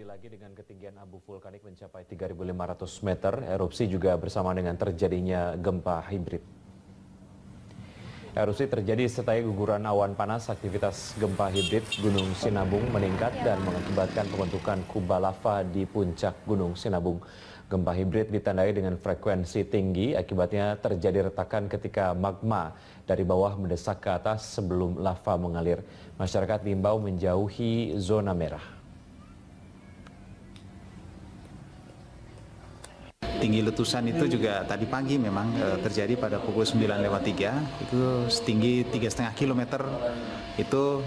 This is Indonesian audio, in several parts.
lagi dengan ketinggian abu vulkanik mencapai 3.500 meter, erupsi juga bersama dengan terjadinya gempa hibrid. Erupsi terjadi sertai guguran awan panas, aktivitas gempa hibrid Gunung Sinabung meningkat dan mengakibatkan pembentukan kubah lava di puncak Gunung Sinabung. Gempa hibrid ditandai dengan frekuensi tinggi, akibatnya terjadi retakan ketika magma dari bawah mendesak ke atas sebelum lava mengalir. Masyarakat diimbau menjauhi zona merah. Tinggi letusan itu juga tadi pagi memang terjadi pada pukul 9:03, itu setinggi 3,5 km itu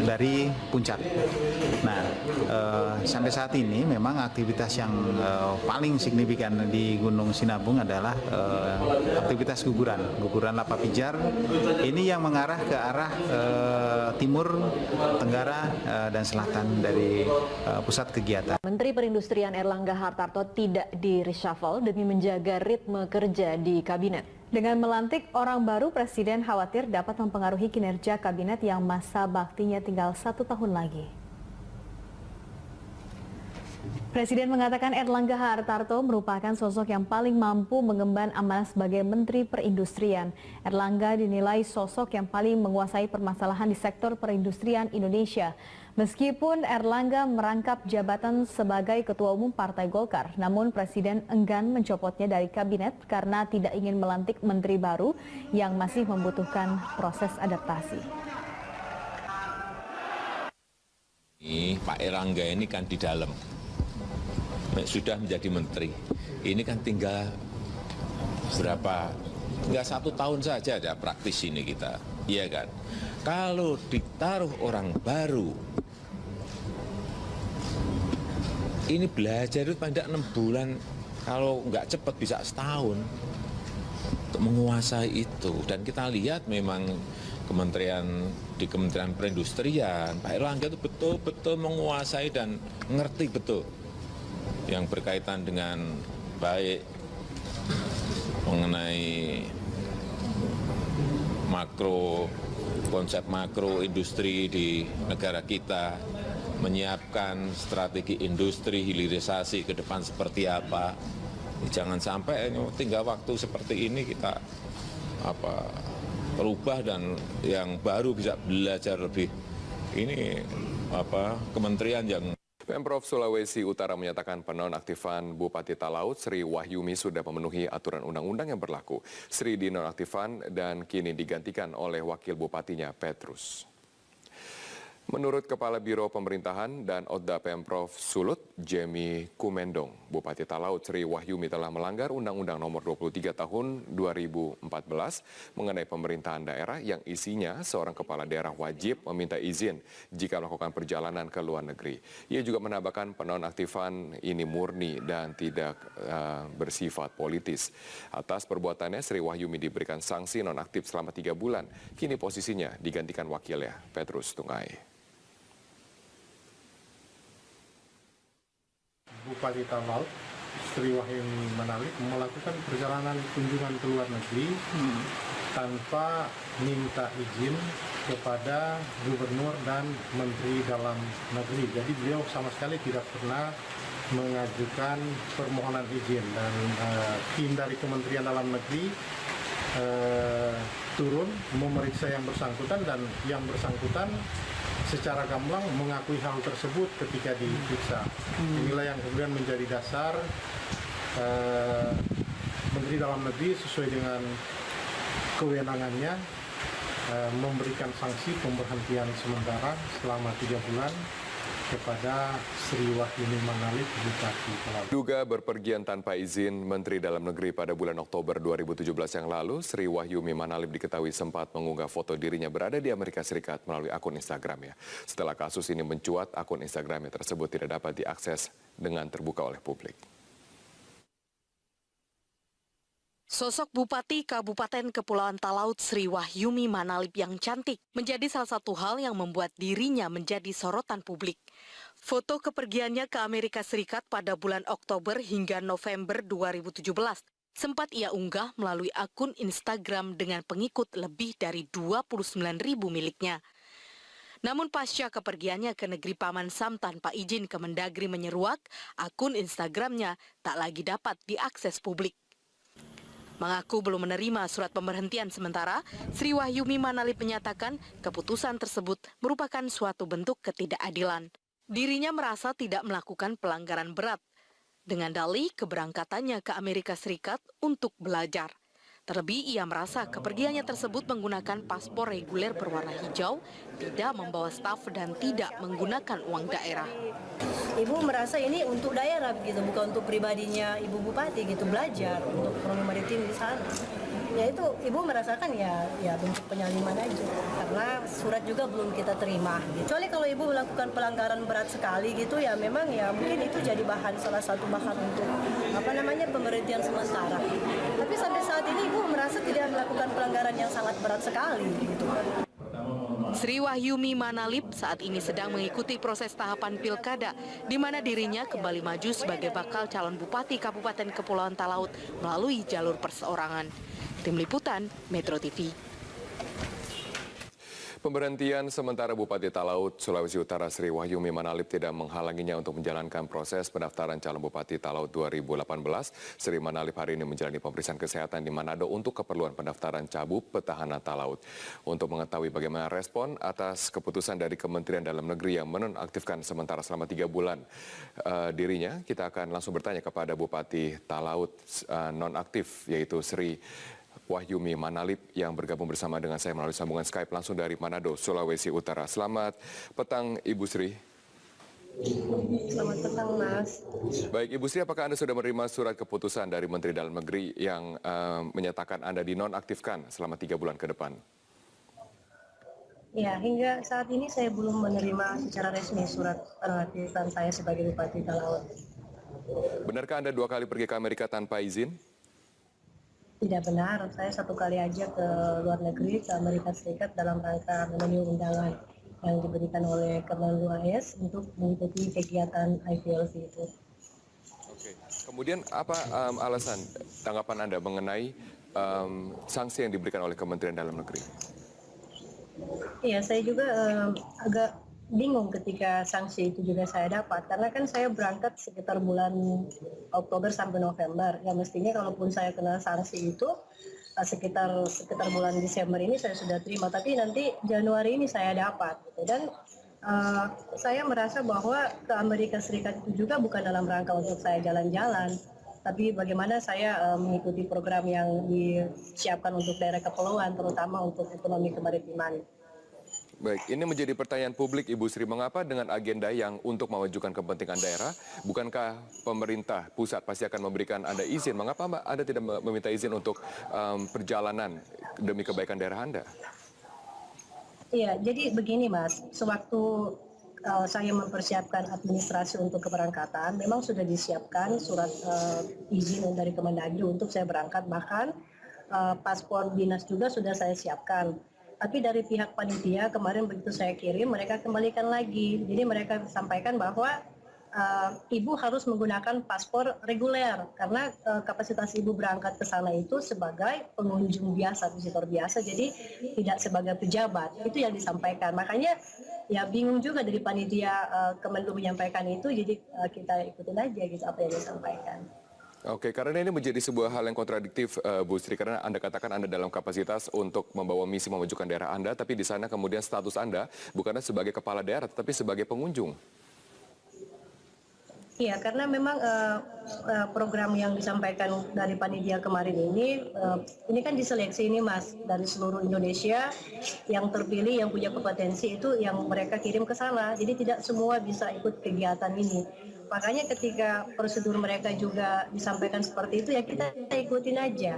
dari puncak. Nah, sampai saat ini memang aktivitas yang paling signifikan di Gunung Sinabung adalah aktivitas guguran lava pijar. Ini yang mengarah ke arah timur, tenggara, dan selatan dari pusat kegiatan. Menteri Perindustrian Erlangga Hartarto tidak di-reshuffle demi menjaga ritme kerja di kabinet. Dengan melantik orang baru, Presiden khawatir dapat mempengaruhi kinerja kabinet yang masa baktinya tinggal 1 tahun lagi. Presiden mengatakan Erlangga Hartarto merupakan sosok yang paling mampu mengemban amanah sebagai Menteri Perindustrian. Erlangga dinilai sosok yang paling menguasai permasalahan di sektor perindustrian Indonesia. Meskipun Erlangga merangkap jabatan sebagai Ketua Umum Partai Golkar, namun Presiden enggan mencopotnya dari kabinet karena tidak ingin melantik menteri baru yang masih membutuhkan proses adaptasi. Pak Erlangga ini kan di dalam, sudah menjadi menteri. Ini kan tinggal tinggal 1 tahun saja ada praktis ini kita, iya kan? Kalau ditaruh orang baru, ini belajar itu paling tidak 6 bulan, kalau nggak cepat bisa setahun untuk menguasai itu. Dan kita lihat memang di Kementerian Perindustrian, Pak Erlangga itu betul-betul menguasai dan ngerti betul yang berkaitan dengan baik mengenai konsep makro industri di negara kita, menyiapkan strategi industri hilirisasi ke depan seperti apa. Jangan sampai tinggal waktu seperti ini kita berubah dan yang baru bisa belajar lebih. Ini kementerian yang Pemprov Sulawesi Utara menyatakan penonaktifan Bupati Talaut Sri Wahyumi sudah memenuhi aturan undang-undang yang berlaku. Sri dinonaktifan dan kini digantikan oleh wakil bupatinya Petrus. Menurut Kepala Biro Pemerintahan dan Otda Pemprov Sulut, Jemi Kumendong, Bupati Talaut Sri Wahyumi telah melanggar Undang-Undang Nomor 23 Tahun 2014 mengenai pemerintahan daerah yang isinya seorang kepala daerah wajib meminta izin jika melakukan perjalanan ke luar negeri. Ia juga menambahkan penonaktifan ini murni dan tidak bersifat politis. Atas perbuatannya, Sri Wahyumi diberikan sanksi nonaktif selama 3 bulan. Kini posisinya digantikan wakilnya, Petrus Tungai. Bupati Talaut Sri Wahyumi Manalip melakukan perjalanan kunjungan ke luar negeri tanpa minta izin kepada gubernur dan menteri dalam negeri. Jadi beliau sama sekali tidak pernah mengajukan permohonan izin, dan tim dari Kementerian Dalam Negeri turun memeriksa yang bersangkutan, dan yang bersangkutan secara gamblang mengakui hal tersebut ketika diperiksa. Inilah yang kemudian menjadi dasar Menteri Dalam Negeri sesuai dengan kewenangannya memberikan sanksi pemberhentian sementara selama 3 bulan kepada Sri Wahyumi Manalip Bupati Talaut. Duga berpergian tanpa izin Menteri Dalam Negeri pada bulan Oktober 2017 yang lalu, Sri Wahyumi Manalip diketahui sempat mengunggah foto dirinya berada di Amerika Serikat melalui akun Instagramnya. Setelah kasus ini mencuat, akun Instagramnya tersebut tidak dapat diakses dengan terbuka oleh publik. Sosok Bupati Kabupaten Kepulauan Talaut Sri Wahyumi Manalip yang cantik menjadi salah satu hal yang membuat dirinya menjadi sorotan publik. Foto kepergiannya ke Amerika Serikat pada bulan Oktober hingga November 2017 sempat ia unggah melalui akun Instagram dengan pengikut lebih dari 29.000 miliknya. Namun pasca kepergiannya ke negeri Paman Sam tanpa izin Kemendagri menyeruak, akun Instagramnya tak lagi dapat diakses publik. Mengaku belum menerima surat pemberhentian sementara, Sri Wahyumi Manalip menyatakan keputusan tersebut merupakan suatu bentuk ketidakadilan. Dirinya merasa tidak melakukan pelanggaran berat, dengan dalih keberangkatannya ke Amerika Serikat untuk belajar. Terlebih ia merasa kepergiannya tersebut menggunakan paspor reguler berwarna hijau, tidak membawa staf dan tidak menggunakan uang daerah. Ibu merasa ini untuk daerah begitu, bukan untuk pribadinya Ibu Bupati gitu, belajar untuk ekonomi maritim di sana. Ya itu Ibu merasakan ya bentuk penyaliman aja, karena surat juga belum kita terima. Kecuali kalau Ibu melakukan pelanggaran berat sekali gitu ya memang ya mungkin itu jadi salah satu bahan untuk pemberhentian sementara. Tapi sampai saat ini Ibu merasa tidak melakukan pelanggaran yang sangat berat sekali gitu. Sri Wahyumi Manalip saat ini sedang mengikuti proses tahapan pilkada, di mana dirinya kembali maju sebagai bakal calon bupati Kabupaten Kepulauan Talaut melalui jalur perseorangan. Tim Liputan, Metro TV. Pemberhentian sementara Bupati Talaut, Sulawesi Utara Sri Wahyumi Manalip tidak menghalanginya untuk menjalankan proses pendaftaran calon Bupati Talaut 2018. Sri Manalip hari ini menjalani pemeriksaan kesehatan di Manado untuk keperluan pendaftaran cabup petahana Talaut. Untuk mengetahui bagaimana respon atas keputusan dari Kementerian Dalam Negeri yang menonaktifkan sementara selama 3 bulan dirinya, kita akan langsung bertanya kepada Bupati Talaut nonaktif yaitu Sri Wahyumi Manalip yang bergabung bersama dengan saya melalui sambungan Skype langsung dari Manado, Sulawesi Utara. Selamat petang Ibu Sri. Selamat petang Mas. Baik Ibu Sri, apakah Anda sudah menerima surat keputusan dari Menteri Dalam Negeri yang menyatakan Anda dinonaktifkan selama 3 bulan ke depan? Ya, hingga saat ini saya belum menerima secara resmi surat penonaktifan saya sebagai Bupati Talaut. Benarkah Anda 2 kali pergi ke Amerika tanpa izin? Tidak benar, saya 1 kali aja ke luar negeri, ke Amerika Serikat dalam rangka memenuhi undangan yang diberikan oleh Kemenlu AS untuk mengikuti kegiatan IVLV itu. Oke. Kemudian apa alasan tanggapan Anda mengenai sanksi yang diberikan oleh Kementerian Dalam Negeri? Iya, saya juga agak bingung ketika sanksi itu juga saya dapat, karena kan saya berangkat sekitar bulan Oktober sampai November. Ya mestinya kalaupun saya kena sanksi itu sekitar bulan Desember ini saya sudah terima, tapi nanti Januari ini saya dapat. Dan saya merasa bahwa ke Amerika Serikat itu juga bukan dalam rangka untuk saya jalan-jalan, tapi bagaimana saya mengikuti program yang disiapkan untuk daerah kepulauan, terutama untuk ekonomi kemaritiman. Baik, ini menjadi pertanyaan publik Ibu Sri, mengapa dengan agenda yang untuk memajukan kepentingan daerah, bukankah pemerintah pusat pasti akan memberikan Anda izin? Mengapa Anda tidak meminta izin untuk perjalanan demi kebaikan daerah Anda? Iya, jadi begini Mas, sewaktu saya mempersiapkan administrasi untuk keberangkatan, memang sudah disiapkan surat izin dari Kemendagri untuk saya berangkat, bahkan paspor dinas juga sudah saya siapkan. Tapi dari pihak panitia kemarin begitu saya kirim, mereka kembalikan lagi. Jadi mereka sampaikan bahwa ibu harus menggunakan paspor reguler karena kapasitas ibu berangkat ke sana itu sebagai pengunjung biasa, visitor biasa, jadi tidak sebagai pejabat. Itu yang disampaikan. Makanya ya bingung juga dari panitia Kemenlu menyampaikan itu, jadi kita ikutin aja gitu apa yang disampaikan. Oke, karena ini menjadi sebuah hal yang kontradiktif, Bu Sri, karena Anda katakan Anda dalam kapasitas untuk membawa misi memajukan daerah Anda, tapi di sana kemudian status Anda bukannya sebagai kepala daerah, tetapi sebagai pengunjung. Iya, karena memang program yang disampaikan dari panitia kemarin ini kan diseleksi ini Mas, dari seluruh Indonesia yang terpilih, yang punya kompetensi itu yang mereka kirim ke sana. Jadi tidak semua bisa ikut kegiatan ini. Makanya ketika prosedur mereka juga disampaikan seperti itu, ya kita ikutin aja.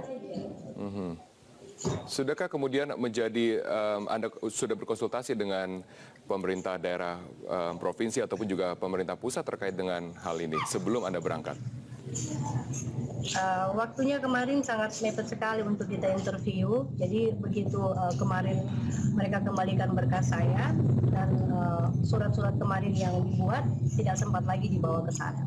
Sudahkah kemudian menjadi, Anda sudah berkonsultasi dengan pemerintah daerah provinsi ataupun juga pemerintah pusat terkait dengan hal ini sebelum Anda berangkat? Waktunya kemarin sangat mepet sekali untuk kita interview. Jadi begitu kemarin mereka kembalikan berkas saya dan surat-surat kemarin yang dibuat tidak sempat lagi dibawa ke sana.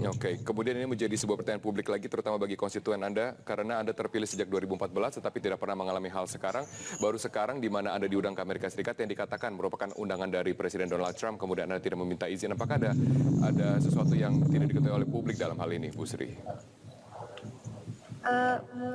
Oke, kemudian ini menjadi sebuah pertanyaan publik lagi, terutama bagi konstituen Anda, karena Anda terpilih sejak 2014, tetapi tidak pernah mengalami hal sekarang. Baru sekarang di mana Anda diundang ke Amerika Serikat yang dikatakan merupakan undangan dari Presiden Donald Trump, kemudian Anda tidak meminta izin. Apakah ada sesuatu yang tidak diketahui oleh publik dalam hal ini, Bu Sri?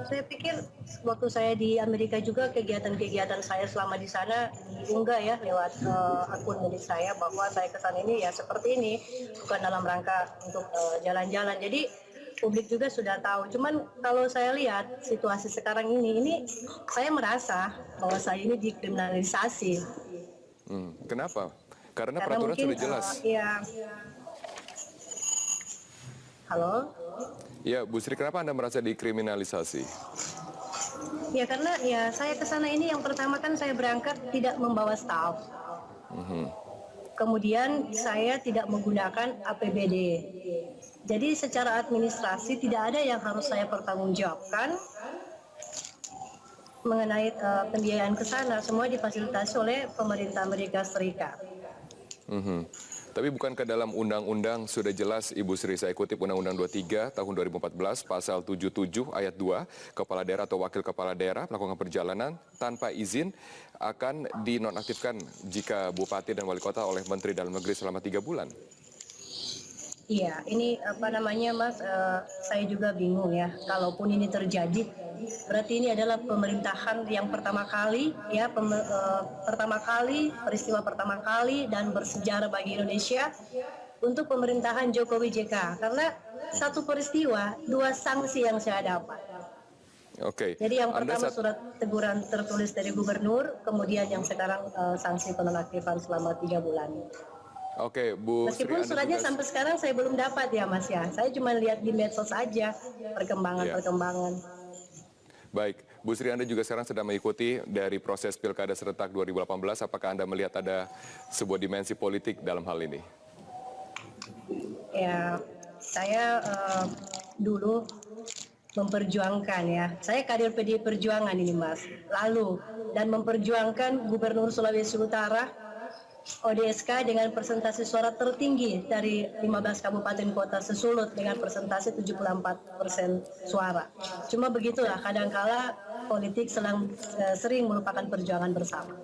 Saya pikir waktu saya di Amerika juga kegiatan-kegiatan saya selama di sana diunggah ya lewat akun milik saya bahwa saya kesan ini ya seperti ini, bukan dalam rangka untuk jalan-jalan. Jadi publik juga sudah tahu. Cuman kalau saya lihat situasi sekarang ini saya merasa bahwa saya ini dikriminalisasi. Kenapa? Karena peraturan mungkin, sudah jelas. Halo? Ya, Bu Sri, kenapa Anda merasa dikriminalisasi? Ya karena ya saya ke sana ini yang pertama kan saya berangkat tidak membawa staf. Kemudian saya tidak menggunakan APBD. Jadi secara administrasi tidak ada yang harus saya pertanggungjawabkan mengenai pembiayaan ke sana. Semua difasilitasi oleh pemerintah Amerika Serikat. Tapi bukankah dalam undang-undang sudah jelas, Ibu Sri, saya kutip Undang-Undang 23 tahun 2014 pasal 77 ayat 2, kepala daerah atau wakil kepala daerah melakukan perjalanan tanpa izin akan dinonaktifkan jika bupati dan wali kota oleh Menteri Dalam Negeri selama 3 bulan. Iya, ini apa namanya Mas, saya juga bingung ya, kalaupun ini terjadi, berarti ini adalah pemerintahan yang pertama kali, ya peristiwa pertama kali dan bersejarah bagi Indonesia untuk pemerintahan Jokowi JK, karena satu peristiwa, 2 sanksi yang saya dapat. Oke. Jadi yang pertama surat teguran tertulis dari gubernur, kemudian yang sekarang sanksi penonaktifan selama 3 bulan. Oke, Bu Sri, meskipun suratnya sampai sekarang saya belum dapat ya Mas ya. Saya cuma lihat di medsos saja perkembangan. Baik, Bu Sri, Anda juga sekarang sedang mengikuti dari proses Pilkada serentak 2018. Apakah Anda melihat ada sebuah dimensi politik dalam hal ini? Ya, saya dulu memperjuangkan ya. Saya kader PDI Perjuangan ini Mas. Lalu dan memperjuangkan Gubernur Sulawesi Utara ODSK dengan persentase suara tertinggi dari 15 kabupaten kota sesulut dengan persentase 74% suara. Cuma begitulah, kadangkala politik sering merupakan perjuangan bersama.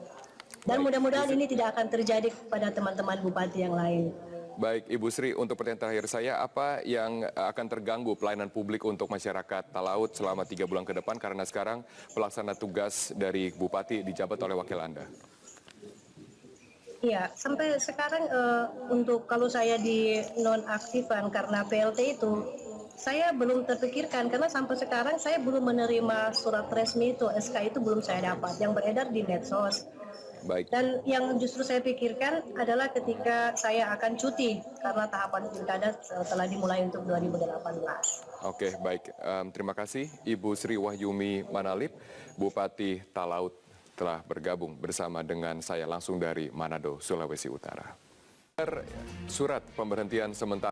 Dan mudah-mudahan ini tidak akan terjadi pada teman-teman bupati yang lain. Baik, Ibu Sri, untuk pertanyaan terakhir saya, apa yang akan terganggu pelayanan publik untuk masyarakat Talaut selama 3 bulan ke depan karena sekarang pelaksana tugas dari Bupati dijabat oleh wakil Anda? Iya, sampai sekarang untuk kalau saya di nonaktifan karena PLT itu, saya belum terpikirkan karena sampai sekarang saya belum menerima surat resmi itu, SK itu belum saya dapat, yang beredar di medsos. Baik. Dan yang justru saya pikirkan adalah ketika saya akan cuti karena tahapan pilkada telah dimulai untuk 2018. Oke, baik. Terima kasih Ibu Sri Wahyumi Manalip, Bupati Talaut, telah bergabung bersama dengan saya langsung dari Manado, Sulawesi Utara. Surat pemberhentian sementara